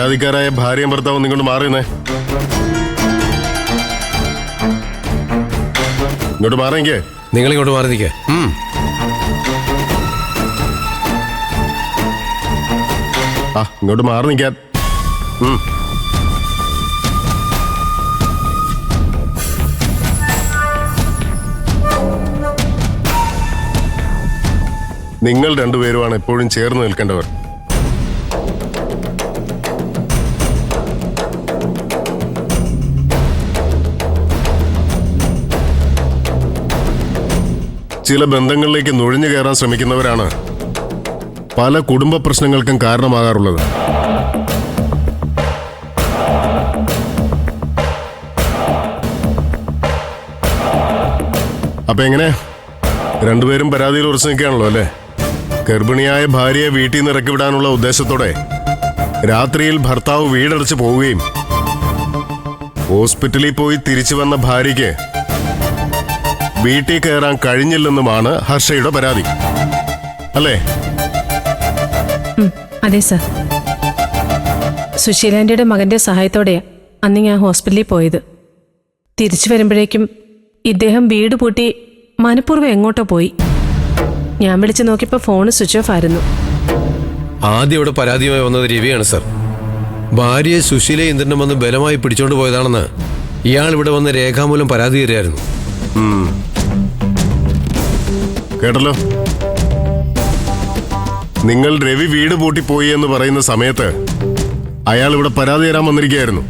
പരാതിക്കാരായ ഭാര്യയും ഭർത്താവും നിങ്ങോട്ട് മാറിയെന്നേ. ഇങ്ങോട്ട് മാറിയെങ്കിൽ നിങ്ങൾ ഇങ്ങോട്ട് മാറി നിൽക്കേ. ഇങ്ങോട്ട് മാറി നിൽക്കാൻ. നിങ്ങൾ രണ്ടുപേരുമാണ് എപ്പോഴും ചേർന്ന് നിൽക്കേണ്ടവർ. ചില ബന്ധങ്ങളിലേക്ക് നുഴഞ്ഞു കയറാൻ ശ്രമിക്കുന്നവരാണ് പല കുടുംബ പ്രശ്നങ്ങൾക്കും കാരണമാകാറുള്ളത്. അപ്പൊ എങ്ങനെ രണ്ടുപേരും പരാതിയിൽ ഉറച്ചു നിൽക്കുകയാണല്ലോ അല്ലേ? ഗർഭിണിയായ ഭാര്യയെ വീട്ടിൽ നിന്ന് ഇറക്കി വിടാനുള്ള ഉദ്ദേശത്തോടെ രാത്രിയിൽ ഭർത്താവ് വീടടച്ച് പോവുകയും ഹോസ്പിറ്റലിൽ പോയി തിരിച്ചു വന്ന ഭാര്യയ്ക്ക് വീട്ടിൽ കയറാൻ കഴിഞ്ഞില്ലെന്നുമാണ് ഹർഷയുടെ പരാതി, അല്ലേ? അതെ സർ. സുശീലാന്റിയുടെ മകന്റെ സഹായത്തോടെയാ അന്ന് ഞാൻ ഹോസ്പിറ്റലിൽ പോയത്. തിരിച്ചു വരുമ്പോഴേക്കും ഇദ്ദേഹം വീട് പൂട്ടി മനഃപൂർവ്വം എങ്ങോട്ടോ പോയി. ഞാൻ വിളിച്ചു നോക്കിയപ്പോൾ ഫോൺ സ്വിച്ച് ഓഫ് ആയിരുന്നു. ആദ്യം ഇവിടെ പരാതിയുമായി വന്നത് രവിയാണ് സർ. ഭാര്യയെ സുശീല ഇന്ദ്രനും വന്ന് ബലമായി പിടിച്ചോണ്ട് പോയതാണെന്ന് ഇയാൾ ഇവിടെ വന്ന് രേഖാമൂലം പരാതി തരായിരുന്നു. കേട്ടല്ലോ, നിങ്ങൾ രവി വീട് പൂട്ടി പോയി എന്ന് പറയുന്ന സമയത്ത് അയാൾ ഇവിടെ പരാതി തരാൻ വന്നിരിക്കുകയായിരുന്നു.